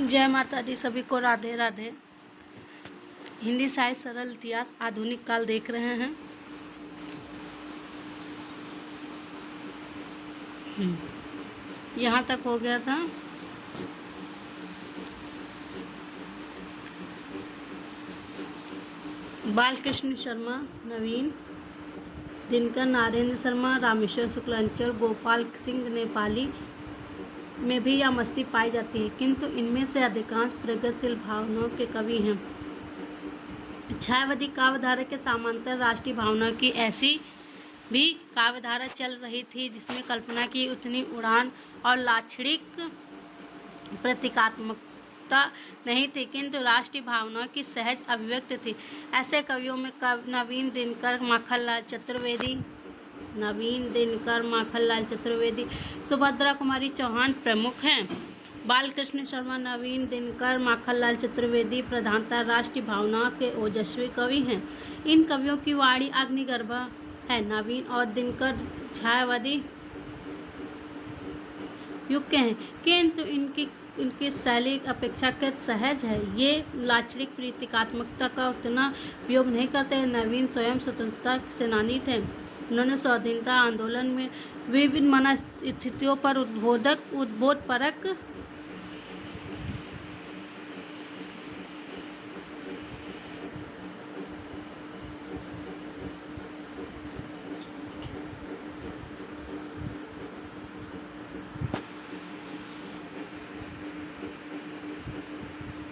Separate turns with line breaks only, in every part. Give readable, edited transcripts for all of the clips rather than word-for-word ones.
जय माता दी, सभी को राधे राधे। हिंदी साहित्य सरल इतिहास आधुनिक काल देख रहे हैं। यहाँ तक हो गया था। बालकृष्ण शर्मा, नवीन दिनकर, नारेंद्र शर्मा, रामेश्वर शुक्लांचल, गोपाल सिंह नेपाली में भी यह मस्ती पाई जाती है, किंतु इनमें से अधिकांश प्रगतिशील भावनाओं के कवि हैं। छायावादी काव्यधारा के समांतर राष्ट्रीय भावना की ऐसी भी काव्यधारा चल रही थी जिसमें कल्पना की उतनी उड़ान और लाक्षणिक प्रतीकात्मकता नहीं थी, किंतु राष्ट्रीय भावना की सहज अभिव्यक्ति थी। ऐसे कवियों में नवीन दिनकर, माखनलाल चतुर्वेदी, सुभद्रा कुमारी चौहान प्रमुख हैं। बालकृष्ण शर्मा, नवीन दिनकर, माखनलाल चतुर्वेदी प्रधानतः राष्ट्रीय भावना के ओजस्वी कवि हैं। इन कवियों की वाणी अग्निगर्भ है। नवीन और दिनकर छायावादी युग के हैं, किंतु इनकी शैली अपेक्षाकृत सहज है। ये लाक्षणिक प्रतीकात्मकता का उतना उपयोग नहीं करते। नवीन स्वयं स्वतंत्रता सेनानी थे। उन्होंने स्वाधीनता आंदोलन में विभिन्न मनस्थितियों पर उद्बोधपरक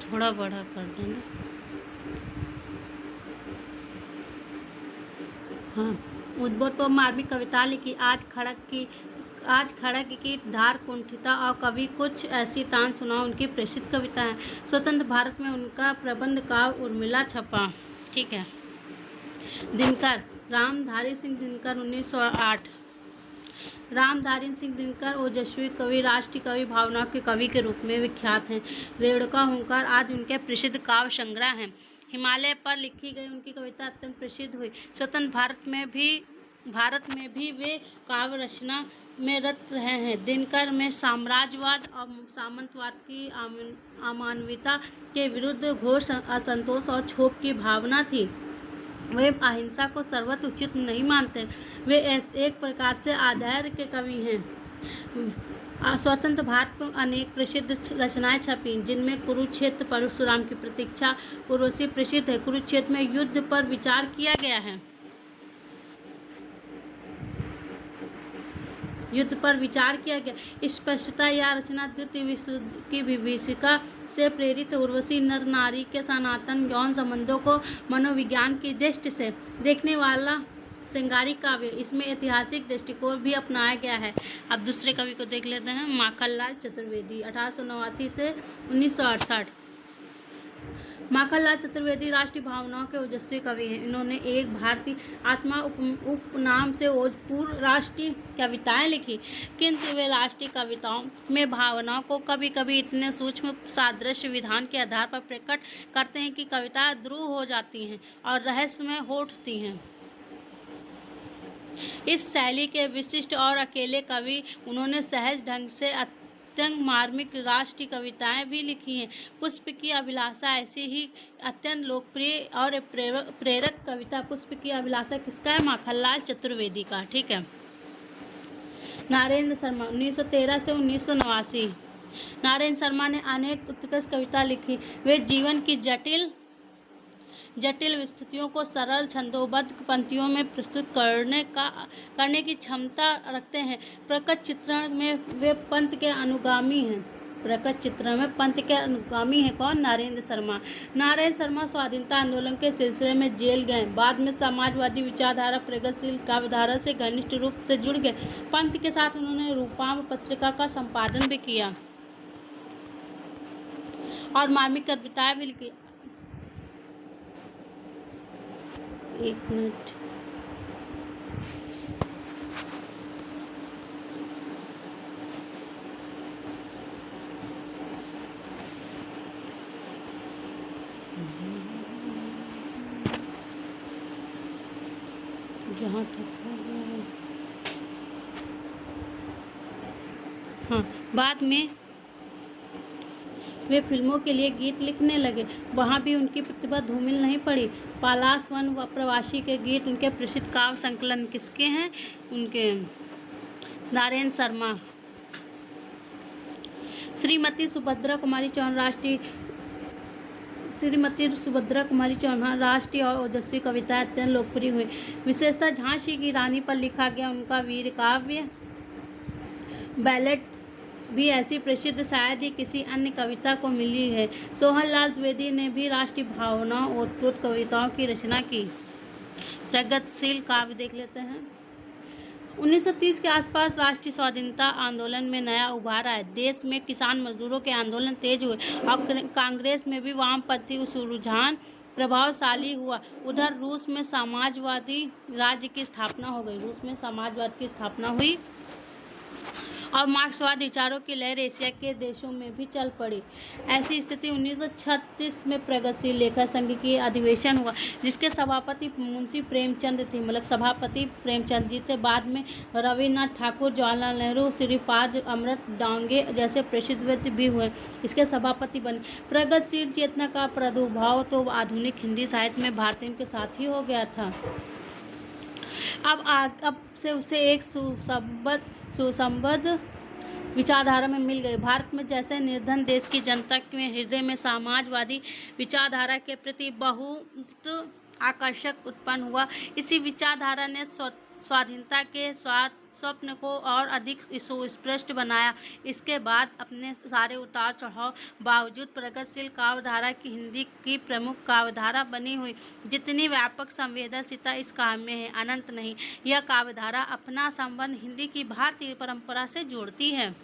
थोड़ा बड़ा कर देना। हाँ, उद्बोध पर मार्मिक कविता लिखी। आज खड़ग की धार कुंठिता और कभी कुछ ऐसी तान सुनाओ उनकी प्रसिद्ध कविता है। स्वतंत्र भारत में उनका प्रबंध काव्य उर्मिला छपा। ठीक है। दिनकर, रामधारी सिंह दिनकर, 1908। रामधारी सिंह दिनकर ओजस्वी कवि, राष्ट्रीय कवि, भावना के कवि के रूप में विख्यात हैं। रेणुका हुंकार आज उनके प्रसिद्ध काव्य संग्रह हैं। हिमालय पर लिखी गई उनकी कविता अत्यंत प्रसिद्ध हुई। स्वतंत्र भारत में भी वे काव्य रचना में रत रहे हैं। दिनकर में साम्राज्यवाद और सामंतवाद की अमानवीयता के विरुद्ध घोर असंतोष और क्षोभ की भावना थी। वे अहिंसा को सर्वत्र उचित नहीं मानते। वे एक प्रकार से आदर्श के कवि हैं। स्वतंत्र भारत में अनेक प्रसिद्ध रचनाएं छपी, जिनमें कुरुक्षेत्र, परशुराम की प्रतीक्षा, उर्वशी प्रसिद्ध है। कुरुक्षेत्र में युद्ध पर विचार किया गया है। स्पष्टता यह रचना द्वितीय विश्व युद्ध की विभीषिका से प्रेरित उर्वशी नर नारी के सनातन यौन संबंधों को मनोविज्ञान की दृष्टि से देखने वाला श्रृंगारिक काव्य। इसमें ऐतिहासिक दृष्टिकोण भी अपनाया गया है। अब दूसरे कवि को देख लेते हैं। माखनलाल चतुर्वेदी, 1889 से 1968। माखनलाल चतुर्वेदी राष्ट्रीय भावनाओं के ओजस्वी कवि हैं। इन्होंने एक भारतीय आत्मा उपनाम से ओजपूर्ण राष्ट्रीय कविताएं लिखी, किंतु वे राष्ट्रीय कविताओं में भावनाओं को कभी कभी इतने सूक्ष्म सादृश्य विधान के आधार पर प्रकट करते हैं कि कविता ध्रुव हो जाती हैं और रहस्यमय हो उठती हैं। इस शैली के विशिष्ट और अकेले कवि उन्होंने सहज ढंग से अत्यंत मार्मिक राष्ट्रीय कविताएं भी लिखी हैं। पुष्प की अभिलाषा ऐसी ही अत्यंत लोकप्रिय और प्रेरक कविता। पुष्प की अभिलाषा किसका है? माखनलाल चतुर्वेदी का। ठीक है। नारेंद्र शर्मा, 1913 से 1989। नारेंद्र शर्मा ने अनेक उत्कृष्ट कविता लिखी। वे जीवन की जटिल स्थितियों को सरल छंदोबद्ध पंक्तियों में प्रस्तुत करने की क्षमता रखते हैं। प्रकट चित्रण में वे पंत के अनुगामी हैं। कौन? नारेंद्र शर्मा स्वाधीनता आंदोलन के सिलसिले में जेल गए। बाद में समाजवादी विचारधारा, प्रगतिशील काव्यधारा से घनिष्ठ रूप से जुड़ गए। पंत के साथ उन्होंने रूपाम पत्रिका का संपादन भी किया और मार्मिक कविताएं भी लिखी। एक मिनट। जहाँ तक हाँ, बाद में वे फिल्मों के लिए गीत लिखने लगे। वहाँ भी उनकी प्रतिभा धूमिल नहीं पड़ी। पलाश वन व प्रवासी के गीत उनके प्रसिद्ध काव्य संकलन किसके हैं? उनके नारायण शर्मा। श्रीमती सुभद्रा कुमारी चौहान राष्ट्रीय और ओजस्वी कविताएं अत्यंत लोकप्रिय हुई। विशेषतः झांसी की रानी पर लिखा गया उनका वीर काव्य बैलेट भी ऐसी प्रसिद्ध शायद ही किसी अन्य कविता को मिली है। सोहनलाल द्विवेदी ने भी राष्ट्रीय भावनाओं और ओतप्रोत कविताओं की रचना की। प्रगतिशील काव्य देख लेते हैं। 1930 के आसपास राष्ट्रीय स्वाधीनता आंदोलन में नया उभार आया। देश में किसान मजदूरों के आंदोलन तेज हुए और कांग्रेस में भी वामपंथी रुझान प्रभावशाली हुआ। उधर रूस में समाजवादी राज्य की स्थापना हो गई। रूस में समाजवाद की स्थापना हुई और मार्क्सवाद विचारों की लहर एशिया के देशों में भी चल पड़ी। ऐसी स्थिति 1936 में प्रगतिशील लेखक संघ की अधिवेशन हुआ, जिसके सभापति मुंशी प्रेमचंद थे। मतलब सभापति प्रेमचंद जी थे। बाद में रविन्द्रनाथ ठाकुर, जवाहरलाल नेहरू, श्रीपाद अमृत डांगे जैसे प्रसिद्ध व्यक्ति भी हुए, इसके सभापति बने। प्रगतिशील चेतना का प्रादुर्भाव तो आधुनिक हिंदी साहित्य में भारतीयों के साथ ही हो गया था। अब से उसे एक सुसंबद्ध विचारधारा में मिल गई। भारत में जैसे निर्धन देश की जनता के हृदय में समाजवादी विचारधारा के प्रति बहुत आकर्षक उत्पन्न हुआ। इसी विचारधारा ने स्वाधीनता के स्वप्न को और अधिक सुस्पष्ट बनाया। इसके बाद अपने सारे उतार चढ़ाव बावजूद प्रगतिशील काव्यधारा की हिंदी की प्रमुख काव्यधारा बनी हुई। जितनी व्यापक संवेदनशीलता इस काव्य में है, अनंत नहीं। यह काव्यधारा अपना संबंध हिंदी की भारतीय परंपरा से जोड़ती है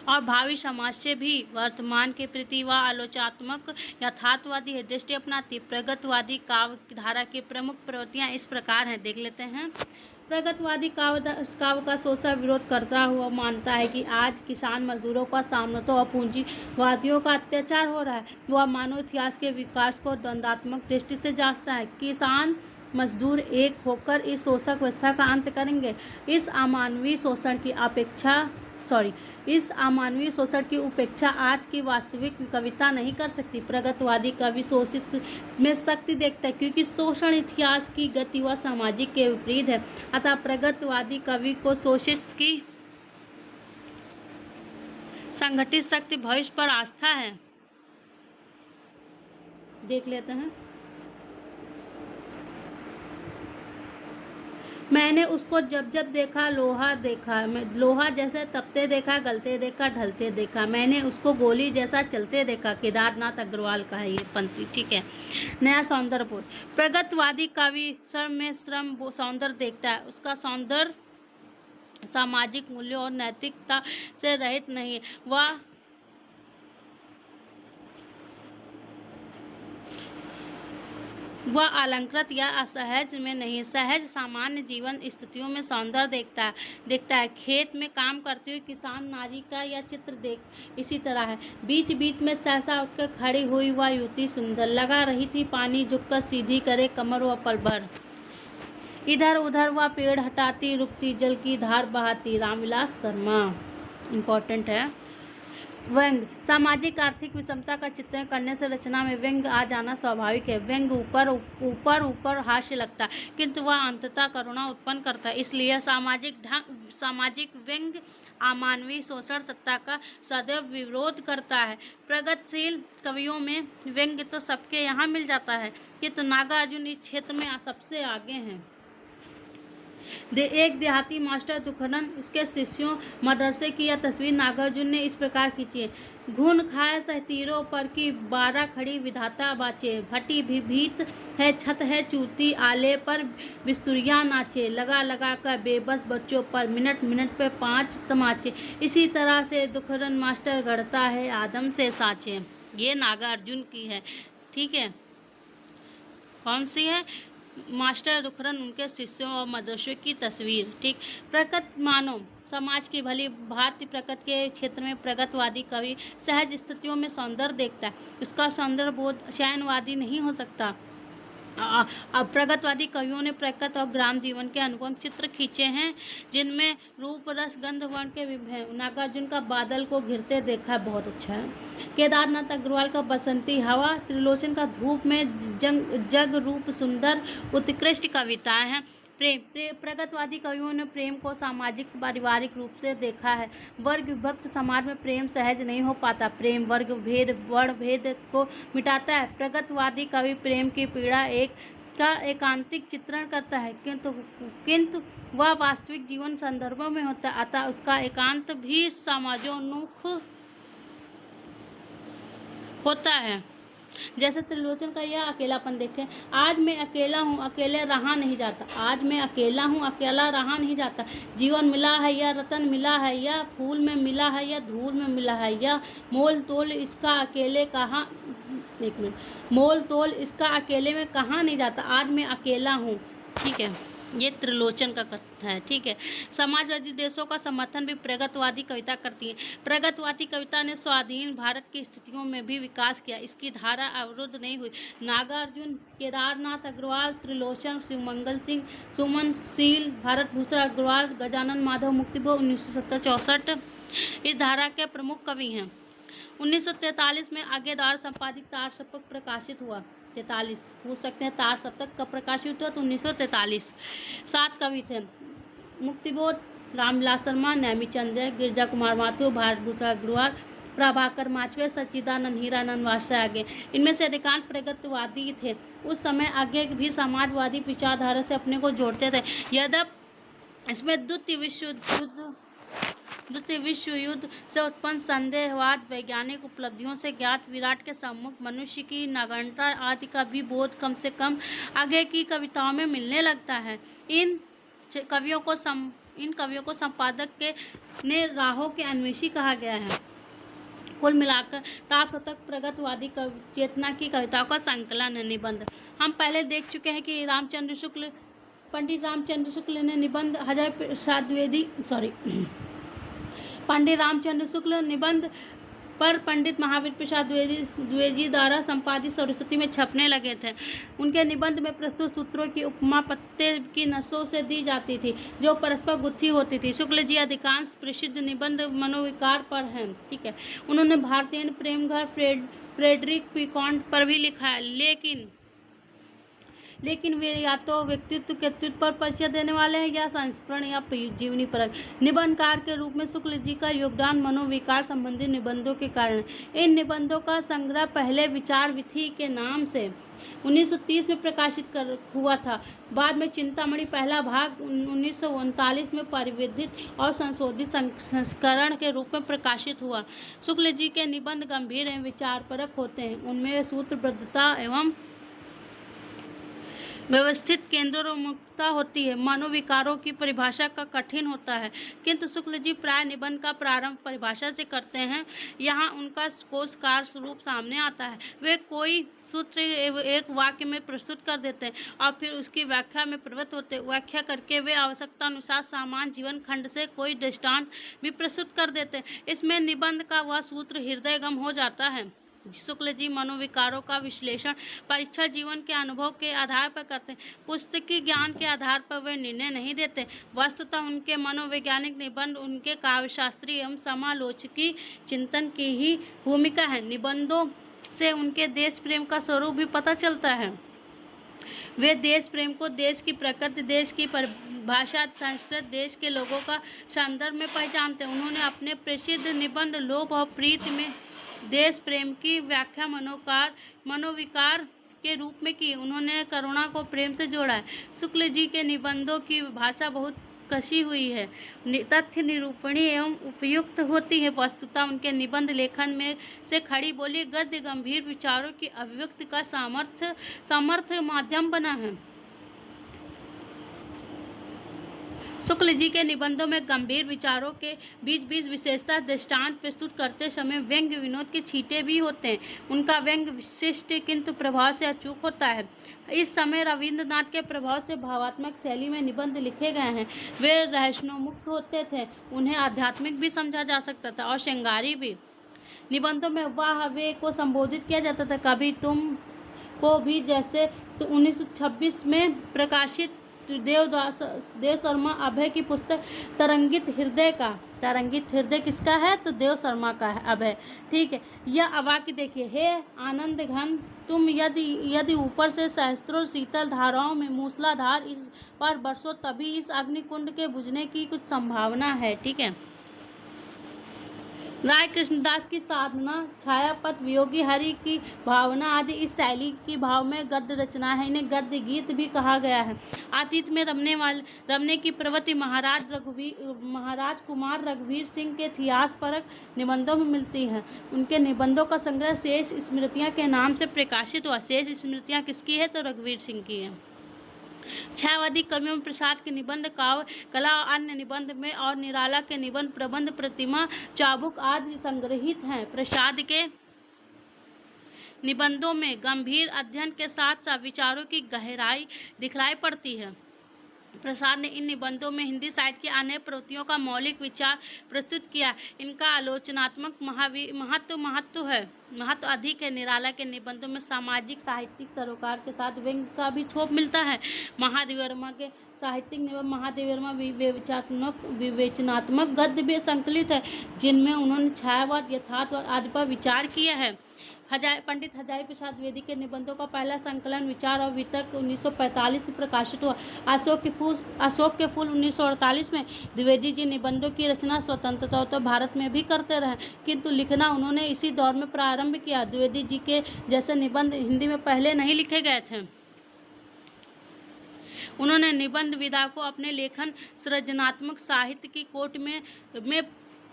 और भावी समाज से भी। वर्तमान के प्रति वह आलोचनात्मक यथार्थवादी है, दृष्टि अपनाती। प्रगतिवादी काव्यधारा की प्रमुख प्रवृत्तियाँ इस प्रकार हैं, देख लेते हैं। प्रगतिवादी काव्य का शोषण विरोध करता हुआ मानता है कि आज किसान मजदूरों का सामना तो पूंजीवादियों का अत्याचार हो रहा है। वह मानव इतिहास के विकास को द्वंद्वात्मक दृष्टि से जांचता है। किसान मजदूर एक होकर इस शोषक व्यवस्था का अंत करेंगे। इस अमानवीय शोषण की उपेक्षा आज की वास्तविक कविता नहीं कर सकती। प्रगतिवादी कवि शोषित में शक्ति देखता है, क्योंकि शोषण इतिहास की गति व सामाजिक के विपरीत है। अतः प्रगतिवादी कवि को शोषित की संगठित शक्ति भविष्य पर आस्था है, देख लेते हैं। मैंने उसको जब जब देखा लोहा जैसे तपते देखा, गलते देखा, ढलते देखा। मैंने उसको गोली जैसा चलते देखा। केदारनाथ अग्रवाल का है ये पंक्ति, ठीक है। नया सौंदर्य बोध। प्रगतिवादी कवि श्रम में सौंदर्य देखता है। उसका सौंदर्य सामाजिक मूल्यों और नैतिकता से रहित नहीं है। वह अलंकृत या असहज में नहीं, सहज सामान्य जीवन स्थितियों में सौंदर्य देखता है। खेत में काम करती हुई किसान नारी का यह चित्र इसी तरह है। बीच बीच में सहसा उठकर खड़ी हुई वह युवती सुंदर लगा रही थी। पानी झुककर सीधी करे कमर व पल भर। इधर उधर वह पेड़ हटाती, रुकती, जल की धार बहाती। रामविलास शर्मा, इम्पोर्टेंट है। व्यंग। सामाजिक आर्थिक विषमता का चित्रण करने से रचना में व्यंग आ जाना स्वाभाविक है। व्यंग ऊपर हास्य लगता है, किंतु वह अंततः करुणा उत्पन्न करता है। इसलिए सामाजिक व्यंग अमानवीय शोषण सत्ता का सदैव विरोध करता है। प्रगतिशील कवियों में व्यंग तो सबके यहाँ मिल जाता है, किंतु नागार्जुन इस क्षेत्र में सबसे आगे हैं। एक देहाती मास्टर दुखनन उसके शिष्यों मदरसे की यह तस्वीर नागार्जुन ने इस प्रकार खींची है। घुन खाए सहतीरों पर की 12 खड़ी विधाता बाचे। भट्टी भी भीत है, छत है चूती, आले पर बिस्तुरियाँ नाचे। लगा कर बेबस बच्चों पर मिनट मिनट पे 5 तमाचे। इसी तरह से दुखनन मास्टर गढ़ता है आदम से साँचे। ये नागार्जुन की है, ठीक है। कौन सी है? मास्टर दुखरन उनके शिष्यों और मदरसों की तस्वीर, ठीक। प्रकृति मानो समाज की भली भांति प्रकृति के क्षेत्र में प्रगतिवादी कवि सहज स्थितियों में सौंदर्य देखता है। उसका सौंदर्य बोध चयनवादी नहीं हो सकता। प्रगतवादी कवियों ने प्रकृति और ग्राम जीवन के अनुपम चित्र खींचे हैं, जिनमें रूप रस गंध वर्ण के विभव। नागार्जुन का बादल को घिरते देखा है, बहुत अच्छा है। केदारनाथ अग्रवाल का बसंती हवा, त्रिलोचन का धूप में जग रूप सुंदर, उत्कृष्ट कविताएं हैं। प्रगतवादी कवियों ने प्रेम को सामाजिक पारिवारिक रूप से देखा है। वर्ग विभक्त समाज में प्रेम सहज नहीं हो पाता। प्रेम वर्ग भेद वर्ण भेद को मिटाता है। प्रगतवादी कवि प्रेम की पीड़ा का एकांतिक चित्रण करता है, किंतु वह वास्तविक जीवन संदर्भों में होता है, अतः उसका एकांत भी समाजोन्मुख होता है। जैसे त्रिलोचन का यह अकेलापन देखें। आज मैं अकेला हूँ, अकेले रहा नहीं जाता। आज मैं अकेला हूँ, अकेला रहा नहीं जाता। जीवन मिला है या रतन मिला है, या फूल में मिला है या धूल में मिला है, या मोल तोल इसका अकेले कहाँ, एक मिनट, मोल तोल इसका अकेले में कहाँ नहीं जाता। आज मैं अकेला हूँ। ठीक है, ये त्रिलोचन का कथन है। ठीक है, समाजवादी देशों का समर्थन भी प्रगतवादी कविता करती है। प्रगतवादी कविता ने स्वाधीन भारत की स्थितियों में भी विकास किया, इसकी धारा अवरुद्ध नहीं हुई। नागार्जुन, केदारनाथ अग्रवाल, त्रिलोचन, शिवमंगल सिंह, सुमन शील, भारत भूषण अग्रवाल, गजानन माधव मुक्तिबोध 1970-64 इस धारा के प्रमुख कवि हैं। 1943 में आगे द्वारा संपादित तार सप्तक प्रकाशित हुआ। 43 पूछ सकते हैं, तार सप्तक कब प्रकाशित हुआ, तो 1943। 7 कवि थे, मुक्तिबोध, रामविलास शर्मा, नैमिचंद, गिरजा कुमार माथुर, भारत भूषण अग्रवाल, प्रभाकर माचवे, सच्चिदानंद, हीरानंद वात्सल्य आगे। इनमें से अधिकांश प्रगतिवादी थे। उस समय आगे भी समाजवादी विचारधारा से अपने को जोड़ते थे। यद्यपि इसमें द्वितीय विश्व युद्ध से उत्पन्न संदेहवाद, वैज्ञानिक उपलब्धियों से ज्ञात विराट के सम्मुख मनुष्य की नगण्यता आदि का भी बोध कम से कम आगे की कविताओं में मिलने लगता है। इन कवियों को संपादक के ने राहों के अन्वेषी कहा गया है। कुल मिलाकर ताप शतक प्रगतवादी चेतना की कविताओं का संकलन है। निबंध हम पहले देख चुके हैं कि पंडित रामचंद्र शुक्ल ने निबंध पंडित रामचंद्र शुक्ल निबंध पर पंडित महावीर प्रसाद द्विवेदी द्वारा संपादित सरस्वती में छपने लगे थे। उनके निबंध में प्रस्तुत सूत्रों की उपमा पत्ते की नसों से दी जाती थी, जो परस्पर गुत्थी होती थी। शुक्ल जी अधिकांश प्रसिद्ध निबंध मनोविकार पर हैं। ठीक है, उन्होंने भारतीय प्रेम घर, फ्रेडरिक पिकॉन्ट पर भी लिखा है, लेकिन वे या तो व्यक्तित्व कृतित्व पर परिचय देने वाले हैं, या संस्मरण या जीवनी परक। निबंधकार के रूप में शुक्ल जी का योगदान मनोविकार संबंधी निबंधों के कारण। इन निबंधों का संग्रह पहले विचार विधि के नाम से 1930 में प्रकाशित हुआ था। बाद में चिंतामणि पहला भाग 1939 में परिवर्धित और संशोधित संस्करण के रूप में प्रकाशित हुआ। शुक्ल जी के निबंध गंभीर एवं विचारपरक होते हैं। उनमें सूत्रबद्धता एवं व्यवस्थित केंद्रोन्मुखता होती है। मनोविकारों की परिभाषा का कठिन होता है, किंतु शुक्ल जी प्राय निबंध का प्रारंभ परिभाषा से करते हैं। यहाँ उनका कोशकार स्वरूप सामने आता है। वे कोई सूत्र एक वाक्य में प्रस्तुत कर देते हैं और फिर उसकी व्याख्या में प्रवृत्त होते हैं। व्याख्या करके वे आवश्यकता अनुसार सामान्य जीवन खंड से कोई दृष्टांत भी प्रस्तुत कर देते हैं। इसमें निबंध का वह सूत्र हृदयगम हो जाता है। शुक्ल जी मनोविकारों का विश्लेषण परीक्षा जीवन के अनुभव के आधार पर करते हैं। पुस्तकीय ज्ञान के आधार पर वे निर्णय नहीं देते। वस्तुतः उनके मनोवैज्ञानिक निबंध उनके काव्यशास्त्री एवं समालोचकी चिंतन की ही भूमिका है। निबंधों से उनके देश प्रेम का स्वरूप भी पता चलता है। वे देश प्रेम को देश की प्रकृति, देश की परिभाषा, संस्कृत, देश के लोगों का संदर्भ में पहचानते हैं। उन्होंने अपने प्रसिद्ध निबंध लोभ और प्रीति में देश प्रेम की व्याख्या मनोविकार के रूप में की। उन्होंने करुणा को प्रेम से जोड़ा है। शुक्ल जी के निबंधों की भाषा बहुत कसी हुई है, तथ्य निरूपणी एवं उपयुक्त होती है। वस्तुतः उनके निबंध लेखन में से खड़ी बोली गद्य गंभीर विचारों की अभिव्यक्ति का सामर्थ्य माध्यम बना है। शुक्ल जी के निबंधों में गंभीर विचारों के बीच बीच विशेषता दृष्टांत प्रस्तुत करते समय व्यंग्य विनोद के छींटे भी होते हैं। उनका व्यंग्य विशिष्ट किंतु प्रभाव से अचूक होता है। इस समय रविंद्रनाथ के प्रभाव से भावात्मक शैली में निबंध लिखे गए हैं। वे रहस्योन्मुख होते थे, उन्हें आध्यात्मिक भी समझा जा सकता था और श्रृंगारी भी। निबंधों में वाह वे को संबोधित किया जाता था। कभी तुम को भी जैसे तो 1926 में प्रकाशित देव शर्मा अभय की पुस्तक तरंगित हृदय किसका है? तो देव शर्मा का है, अभय। ठीक है, यह वाक्य देखिए, हे आनंद घन, तुम यदि ऊपर से सहस्त्रों शीतल धाराओं में मूसलाधार इस पर बरसो, तभी इस अग्निकुंड के बुझने की कुछ संभावना है। ठीक है, राय कृष्णदास की साधना, छायापथ, वियोगी हरि की भावना आदि इस शैली की भाव में गद्य रचना है। इन्हें गद्य गीत भी कहा गया है। अतीत में रमने की प्रवृत्ति महाराज कुमार रघुवीर सिंह के इतिहास परक निबंधों में मिलती है। उनके निबंधों का संग्रह शेष स्मृतियाँ के नाम से प्रकाशित हुआ। शेष स्मृतियाँ किसकी है? तो रघुवीर सिंह की है। छायावादी कवियों में प्रसाद के निबंध, काव्य कला और अन्य निबंध में, और निराला के निबंध, प्रबंध, प्रतिमा, चाबुक आदि संग्रहित हैं। प्रसाद के निबंधों में गंभीर अध्ययन के साथ साथ विचारों की गहराई दिखलाई पड़ती है। प्रसाद ने इन निबंधों में हिंदी साहित्य की अन्य प्रवृत्तियों का मौलिक विचार प्रस्तुत किया। इनका आलोचनात्मक महत्व अधिक है। निराला के निबंधों में सामाजिक साहित्यिक सरोकार के साथ व्यंग्य का भी छोप मिलता है। महादेव वर्मा के साहित्यिक निबंध, महादेव वर्मा विवेचनात्मक गद्य भी संकलित है, जिनमें उन्होंने छायावाद, यथार्थवाद आदि पर विचार किया है। पंडित हजारी प्रसाद द्विवेदी के निबंधों का पहला संकलन विचार और वितर्क 1945 में प्रकाशित हुआ। अशोक के फूल 1948 में। द्विवेदी जी निबंधों की रचना स्वतंत्रता तो भारत में भी करते रहे, किंतु लिखना उन्होंने इसी दौर में प्रारंभ किया। द्विवेदी जी के जैसे निबंध हिंदी में पहले नहीं लिखे गए थे। उन्होंने निबंध विधा को अपने लेखन सृजनात्मक साहित्य की कोट में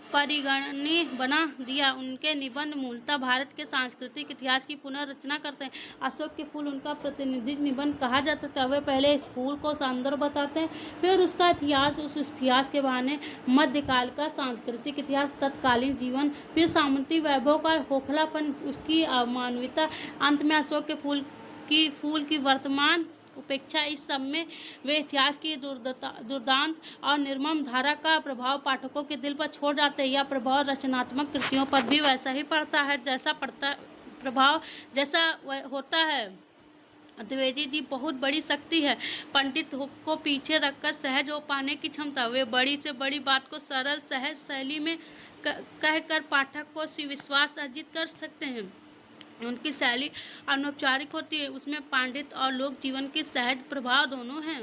परिगणनीय बना दिया। उनके निबंध मूलतः भारत के सांस्कृतिक इतिहास की पुनर्रचना करते हैं। अशोक के फूल उनका प्रतिनिधिक निबंध कहा जाता था। वे पहले इस फूल को संदर्भ बताते हैं, फिर उसका इतिहास, उस इतिहास के बहाने मध्यकाल का सांस्कृतिक इतिहास, तत्कालीन जीवन, फिर सामंती वैभव का खोखलापन, उसकी अमानवीयता, अंत में अशोक के फूल की वर्तमान उपेक्षा। इस सब में वे इतिहास की दुर्दांत और निर्मम धारा का प्रभाव पाठकों के दिल पर छोड़ जाते हैं। यह प्रभाव रचनात्मक कृतियों पर भी वैसा ही पड़ता है जैसा होता है। द्विवेदी जी बहुत बड़ी शक्ति है। पंडित को पीछे रखकर सहज हो पाने की क्षमता। वे बड़ी से बड़ी बात को सरल सहज शैली में कहकर पाठक को विश्वास अर्जित कर सकते हैं। उनकी शैली अनौपचारिक होती है, उसमें पांडित्य और लोक जीवन की सहज प्रभाव दोनों हैं।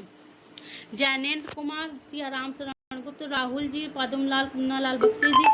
जैनेन्द्र कुमार, सियाराम शरण गुप्त, राहुल जी, पद्मलाल, मुन्नालाल बख्शी जी,